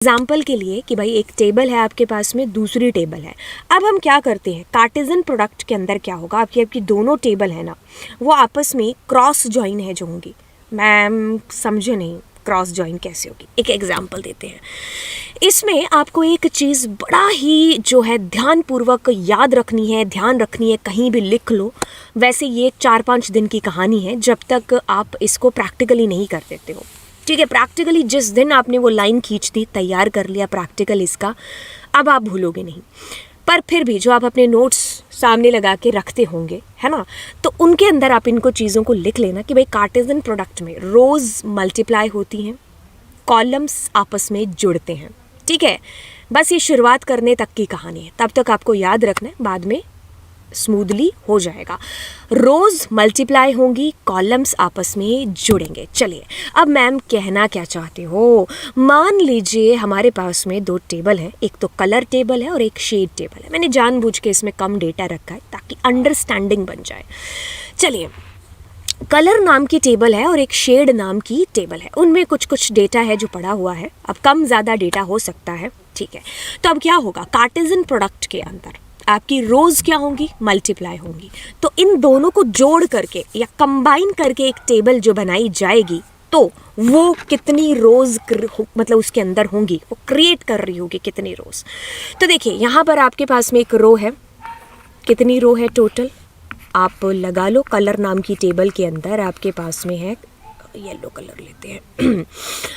Example के लिए कि भाई एक टेबल है आपके पास में, दूसरी टेबल है। अब हम क्या करते हैं, कार्टेशियन प्रोडक्ट के अंदर क्या होगा, आपकी दोनों टेबल है ना, वो आपस में क्रॉस जॉइन है जो होंगी। मैम समझे नहीं, क्रॉस जॉइन कैसे होगी, एक एग्जाम्पल देते हैं। इसमें आपको एक चीज़ बड़ा ही जो है ध्यानपूर्वक याद रखनी है, ध्यान रखनी है, कहीं भी लिख लो। वैसे ये 4-5 दिन की कहानी है, जब तक आप इसको प्रैक्टिकली नहीं कर देते हो। ठीक है, प्रैक्टिकली जिस दिन आपने वो लाइन खींच दी, तैयार कर लिया प्रैक्टिकल इसका, अब आप भूलोगे नहीं। पर फिर भी जो आप अपने नोट्स सामने लगा के रखते होंगे, है ना, तो उनके अंदर आप इनको चीज़ों को लिख लेना कि भाई कार्टेशियन प्रोडक्ट में रोज़ मल्टीप्लाई होती हैं, कॉलम्स आपस में जुड़ते हैं। ठीक है, बस ये शुरुआत करने तक की कहानी है, तब तक आपको याद रखना है, बाद में स्मूथली हो जाएगा। रोज मल्टीप्लाई होंगी, कॉलम्स आपस में जुड़ेंगे। चलिए, अब मैम कहना क्या चाहते हो। मान लीजिए हमारे पास में 2 टेबल हैं, एक तो कलर टेबल है और एक शेड टेबल है। मैंने जानबूझ के इसमें कम डेटा रखा है ताकि अंडरस्टैंडिंग बन जाए। चलिए, कलर नाम की टेबल है और एक शेड नाम की टेबल है, उनमें कुछ कुछ डेटा है जो पड़ा हुआ है। अब कम ज़्यादा डेटा हो सकता है, ठीक है। तो अब क्या होगा, कार्टेशियन प्रोडक्ट के अंदर आपकी रोज क्या होंगी, मल्टीप्लाई होंगी। तो इन दोनों को जोड़ करके या कंबाइन करके एक टेबल जो बनाई जाएगी, तो वो कितनी रोज मतलब उसके अंदर होंगी, वो क्रिएट कर रही होगी कितनी रोज। तो देखिए यहाँ पर आपके पास में एक रो है, कितनी रो है टोटल आप लगा लो। कलर नाम की टेबल के अंदर आपके पास में है, येलो कलर लेते हैं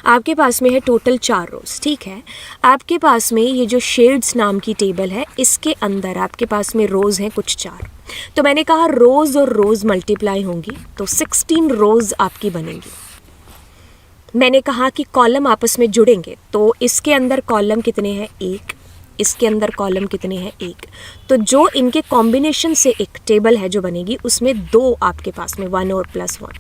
आपके पास में है टोटल 4 रोज। ठीक है, आपके पास में ये जो शेड्स नाम की टेबल है, इसके अंदर आपके पास में रोज हैं कुछ 4। तो मैंने कहा रोज और रोज मल्टीप्लाई होंगी तो 16 रोज आपकी बनेंगी। मैंने कहा कि कॉलम आपस में जुड़ेंगे, तो इसके अंदर कॉलम कितने हैं, 1, इसके अंदर कॉलम कितने हैं, 1। तो जो इनके कॉम्बिनेशन से एक टेबल है जो बनेगी, उसमें 2 आपके पास में 1 और +1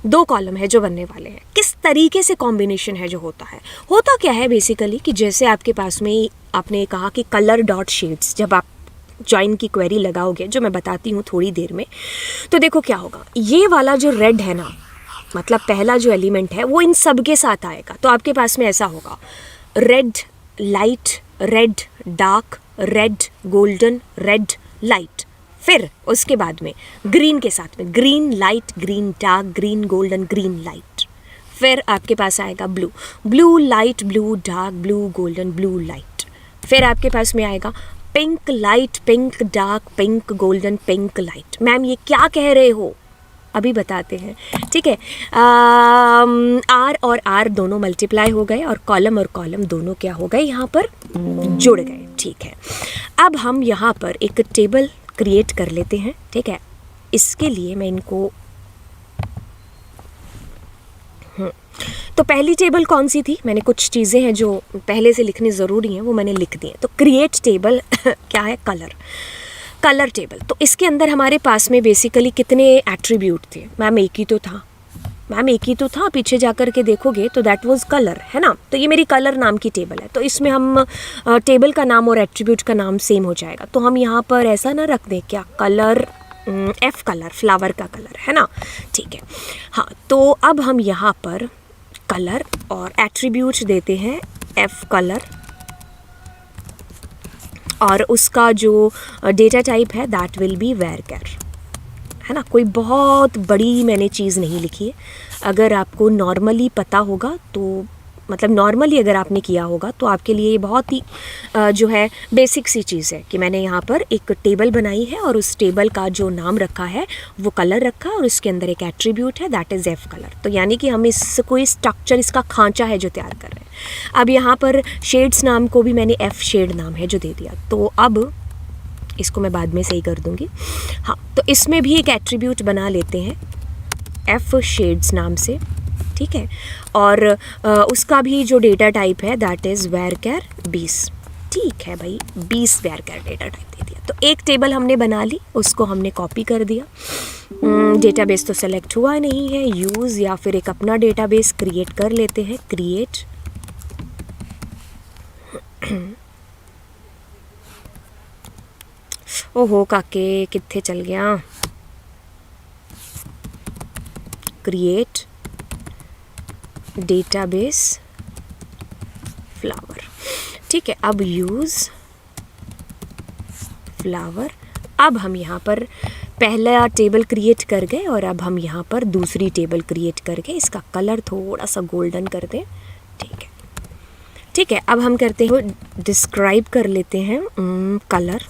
2 कॉलम है जो बनने वाले हैं। किस तरीके से कॉम्बिनेशन है जो होता है, होता क्या है बेसिकली कि जैसे आपके पास में आपने कहा कि कलर डॉट शेड्स, जब आप जॉइन की क्वेरी लगाओगे, जो मैं बताती हूँ थोड़ी देर में, तो देखो क्या होगा। ये वाला जो रेड है ना, मतलब पहला जो एलिमेंट है वो इन सब के साथ आएगा। तो आपके पास में ऐसा होगा, red light, red dark, red golden, red light. फिर उसके बाद में ग्रीन के साथ में green light, green dark, green golden, green light. फिर आपके पास आएगा blue, blue light, blue dark, blue golden, blue light. फिर आपके पास में आएगा pink light, pink dark, pink golden, pink light. Ma'am ये क्या कह रहे हो, अभी बताते हैं। ठीक है, आर और आर दोनों मल्टीप्लाई हो गए और कॉलम दोनों क्या हो गए, यहाँ पर जुड़ गए। ठीक है, अब हम यहाँ पर एक टेबल क्रिएट कर लेते हैं। ठीक है, इसके लिए मैं इनको तो पहली टेबल कौन सी थी, मैंने कुछ चीज़ें हैं जो पहले से लिखनी ज़रूरी हैं, वो मैंने लिख दी हैं। तो क्रिएट टेबल क्या है, कलर टेबल। तो इसके अंदर हमारे पास में बेसिकली कितने एट्रीब्यूट थे, मैम एक ही तो था। मैम एक ही तो था, पीछे जा कर के देखोगे तो दैट वाज कलर, है ना। तो ये मेरी कलर नाम की टेबल है, तो इसमें हम टेबल का नाम और एट्रीब्यूट का नाम सेम हो जाएगा। तो हम यहाँ पर ऐसा ना रख दें क्या, कलर F कलर, फ्लावर का कलर, है ना। ठीक है, हाँ, तो अब हम यहाँ पर कलर और एट्रीब्यूट देते हैं F कलर, और उसका जो डेटा टाइप है दैट विल बी varchar, है ना। कोई बहुत बड़ी मैंने चीज़ नहीं लिखी है। अगर आपको नॉर्मली पता होगा तो मतलब नॉर्मली अगर आपने किया होगा तो आपके लिए ये बहुत ही जो है बेसिक सी चीज़ है कि मैंने यहाँ पर एक टेबल बनाई है और उस टेबल का जो नाम रखा है वो कलर रखा, और उसके अंदर एक एट्रीब्यूट है दैट इज़ F कलर। तो यानी कि हम इस कोई स्ट्रक्चर, इसका खांचा है जो तैयार कर रहे हैं। अब यहाँ पर शेड्स नाम को भी मैंने F शेड नाम है जो दे दिया। तो अब इसको मैं बाद में सही कर दूँगी। हाँ, तो इसमें भी एक एट्रीब्यूट बना लेते हैं F शेड्स नाम से। ठीक है, और उसका भी जो डेटा टाइप है दैट इज़ varchar 20। ठीक है भाई, 20 varchar डेटा टाइप दे दिया। तो एक टेबल हमने बना ली, उसको हमने कॉपी कर दिया। डेटाबेस तो सेलेक्ट हुआ नहीं है, यूज़ या फिर एक अपना डेटाबेस क्रिएट कर लेते हैं, क्रिएट। ओहो काके कित्थे चल गया, क्रिएट डेटाबेस फ्लावर। ठीक है, अब यूज़ फ्लावर। अब हम यहाँ पर पहला टेबल क्रिएट कर गए और अब हम यहाँ पर दूसरी टेबल क्रिएट करके इसका कलर थोड़ा सा गोल्डन कर दें। ठीक है, ठीक है, अब हम करते हैं डिस्क्राइब कर लेते हैं कलर।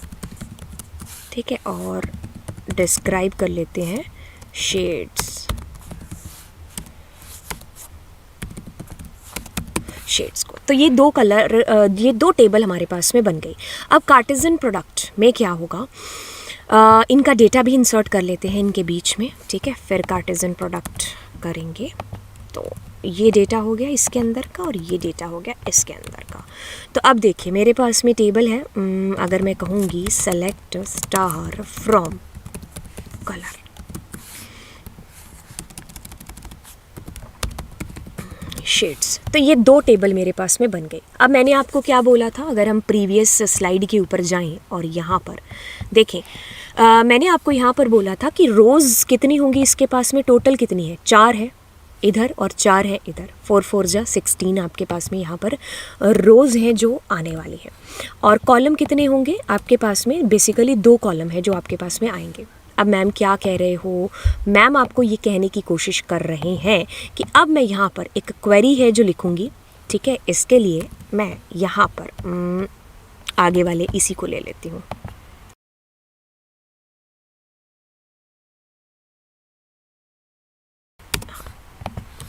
ठीक है, और डिस्क्राइब कर लेते हैं शेड्स को। तो ये दो कलर, ये दो टेबल हमारे पास में बन गई। अब कार्टेसियन प्रोडक्ट में क्या होगा, इनका डेटा भी इंसर्ट कर लेते हैं इनके बीच में। ठीक है, फिर कार्टेसियन प्रोडक्ट करेंगे तो ये डेटा हो गया इसके अंदर का और ये डेटा हो गया इसके अंदर का। तो अब देखिए मेरे पास में टेबल है, अगर मैं कहूँगी select star from colour, shades, तो ये दो टेबल मेरे पास में बन गए। अब मैंने आपको क्या बोला था, अगर हम प्रीवियस स्लाइड के ऊपर जाएं और यहाँ पर देखें, मैंने आपको यहाँ पर बोला था कि रोज़ कितनी होंगी इसके पास में, टोटल कितनी है, 4 है इधर और 4 है इधर, 4 4 जा 16 आपके पास में यहाँ पर रोज़ हैं जो आने वाली है। और कॉलम कितने होंगे आपके पास में, बेसिकली 2 कॉलम है जो आपके पास में आएंगे। अब मैम क्या कह रहे हो, मैम आपको ये कहने की कोशिश कर रहे हैं कि अब मैं यहाँ पर एक क्वेरी है जो लिखूँगी। ठीक है, इसके लिए मैं यहाँ पर आगे वाले इसी को ले लेती हूँ।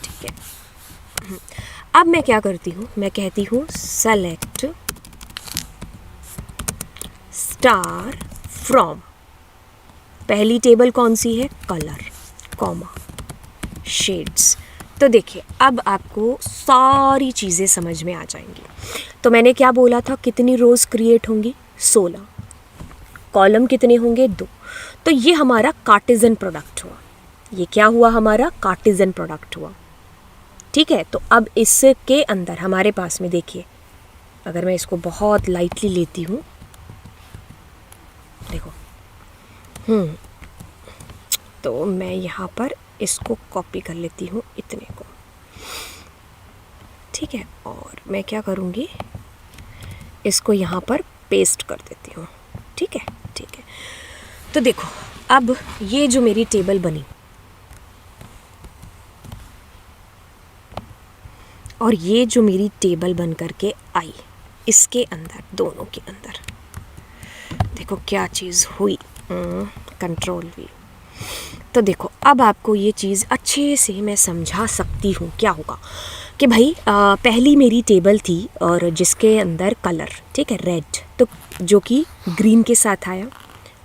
ठीक है, अब मैं क्या करती हूँ, मैं कहती हूँ सेलेक्ट स्टार फ्रॉम, पहली टेबल कौन सी है, कलर, कॉमा, शेड्स। तो देखिए अब आपको सारी चीज़ें समझ में आ जाएंगी। तो मैंने क्या बोला था, कितनी रोज़ क्रिएट होंगी, 16, कॉलम कितने होंगे, 2। तो ये हमारा कार्टेसियन प्रोडक्ट हुआ, ये क्या हुआ, हमारा कार्टेसियन प्रोडक्ट हुआ। ठीक है, तो अब इसके अंदर हमारे पास में देखिए, अगर मैं इसको बहुत लाइटली लेती हूँ, देखो, तो मैं यहाँ पर इसको कॉपी कर लेती हूँ इतने को। ठीक है, और मैं क्या करूँगी, इसको यहाँ पर पेस्ट कर देती हूँ। ठीक है, ठीक है, तो देखो अब ये जो मेरी टेबल बनी और ये जो मेरी टेबल बन करके आई, इसके अंदर, दोनों के अंदर देखो क्या चीज़ हुई, कंट्रोल वी। तो देखो अब आपको ये चीज़ अच्छे से मैं समझा सकती हूँ। क्या होगा कि भाई पहली मेरी टेबल थी और जिसके अंदर कलर, ठीक है, रेड, तो जो कि ग्रीन के साथ आया,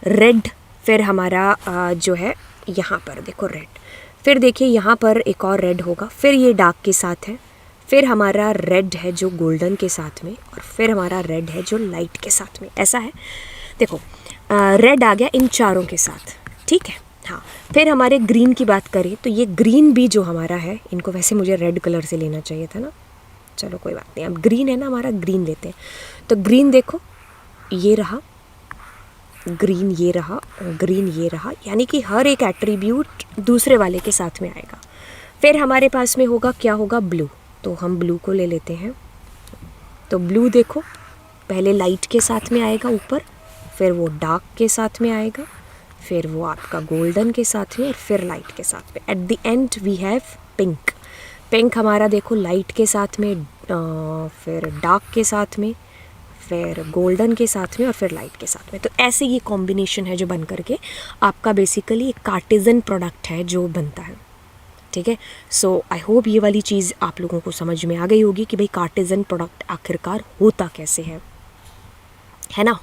रेड, फिर हमारा जो है यहाँ पर देखो रेड, फिर देखिए यहाँ पर एक और रेड होगा, फिर ये डार्क के साथ है, फिर हमारा रेड है जो गोल्डन के साथ में, और फिर हमारा रेड है जो लाइट के साथ में। ऐसा है, देखो रेड आ गया इन चारों के साथ। ठीक है, हाँ, फिर हमारे ग्रीन की बात करें तो ये ग्रीन भी जो हमारा है, इनको वैसे मुझे रेड कलर से लेना चाहिए था ना, चलो कोई बात नहीं, अब ग्रीन है ना हमारा, ग्रीन लेते हैं। तो ग्रीन देखो ये रहा, ग्रीन ये रहा, ग्रीन ये रहा, यानी कि हर एक एट्रीब्यूट दूसरे वाले के साथ में आएगा। फिर हमारे पास में होगा, क्या होगा, ब्लू, तो हम ब्लू को ले लेते हैं। तो ब्लू देखो पहले लाइट के साथ में आएगा ऊपर, फिर वो डार्क के साथ में आएगा, फिर वो आपका गोल्डन के साथ में, और फिर लाइट के साथ में। At the end we have pink. Pink हमारा देखो लाइट के साथ में, फिर डार्क के साथ में, फिर गोल्डन के साथ में, और फिर लाइट के साथ में। तो ऐसे ये कॉम्बिनेशन है जो बन करके आपका बेसिकली एक कार्टेसियन प्रोडक्ट है जो बनता है। ठीक है, सो आई होप ये वाली चीज़ आप लोगों को समझ में आ गई होगी कि भाई कार्टेसियन प्रोडक्ट आखिरकार होता कैसे है ना।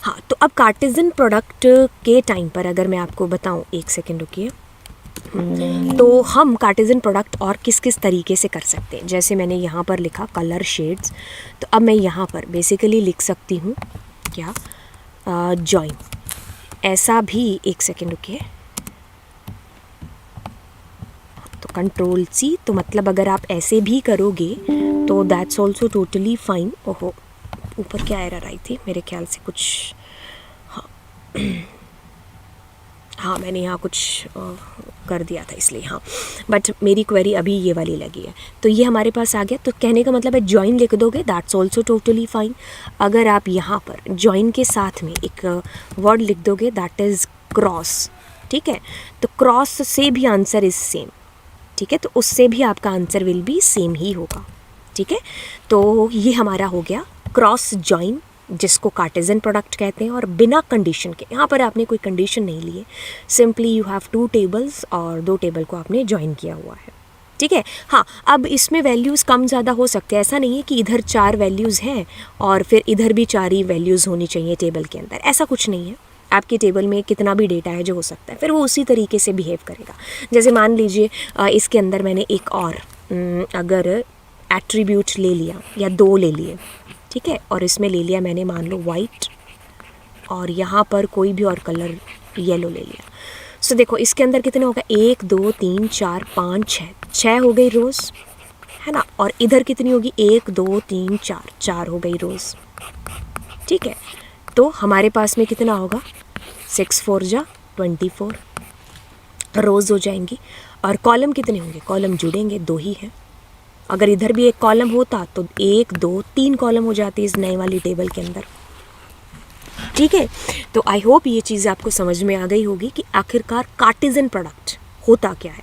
हाँ, तो अब कार्टेसियन प्रोडक्ट के टाइम पर अगर मैं आपको बताऊँ, एक सेकेंड रुकिए, तो हम कार्टेसियन प्रोडक्ट और किस किस तरीके से कर सकते हैं। जैसे मैंने यहाँ पर लिखा कलर शेड्स, तो अब मैं यहाँ पर बेसिकली लिख सकती हूँ क्या, जॉइन। ऐसा भी, एक सेकेंड रुकिए, तो कंट्रोल सी, तो मतलब अगर आप ऐसे भी करोगे तो दैट्स ऑल्सो टोटली फाइन। ओहो, ऊपर क्या एरर आई थी, मेरे ख्याल से कुछ, हाँ हाँ मैंने यहाँ कुछ कर दिया था इसलिए, हाँ बट मेरी क्वेरी अभी ये वाली लगी है। तो ये हमारे पास आ गया। तो कहने का मतलब है जॉइन लिख दोगे, दैट्स ऑल्सो टोटली फाइन। अगर आप यहाँ पर जॉइन के साथ में एक वर्ड लिख दोगे दैट इज़ क्रॉस, ठीक है, तो क्रॉस से भी आंसर इज सेम, ठीक है, तो उससे भी आपका आंसर विल बी सेम ही होगा, ठीक है। तो ये हमारा हो गया क्रॉस जॉइन, जिसको कार्टेजन प्रोडक्ट कहते हैं, और बिना कंडीशन के। यहाँ पर आपने कोई कंडीशन नहीं ली है, simply you have two tables और दो टेबल को आपने ज्वाइन किया हुआ है, ठीक है। हाँ अब इसमें वैल्यूज़ कम ज़्यादा हो सकते हैं, ऐसा नहीं है कि इधर 4 वैल्यूज़ हैं और फिर इधर भी 4 ही वैल्यूज़ होनी चाहिए टेबल के अंदर, ऐसा कुछ नहीं है। आपके टेबल में कितना भी डेटा है जो हो सकता है, फिर वो उसी तरीके से बिहेव करेगा। जैसे मान लीजिए इसके अंदर मैंने एक और अगर एट्रीब्यूट ले लिया या 2 ले लिए, ठीक है, और इसमें ले लिया मैंने मान लो वाइट, और यहाँ पर कोई भी और कलर येलो ले लिया। सो देखो इसके अंदर कितने होगा, 1 2 3 4 5 6 हो गई रोज़, है ना, और इधर कितनी होगी, 1 2 3 4 हो गई रोज़, ठीक है। तो हमारे पास में कितना होगा, 6 4 जा 24 रोज़ हो जाएंगी। और कॉलम कितने होंगे, कॉलम जुड़ेंगे, 2 ही हैं। अगर इधर भी एक कॉलम होता तो 1 2 3 कॉलम हो जाती इस नए वाली टेबल के अंदर, ठीक है। तो आई होप ये चीज़ आपको समझ में आ गई होगी कि आखिरकार कार्टेजन प्रोडक्ट होता क्या है।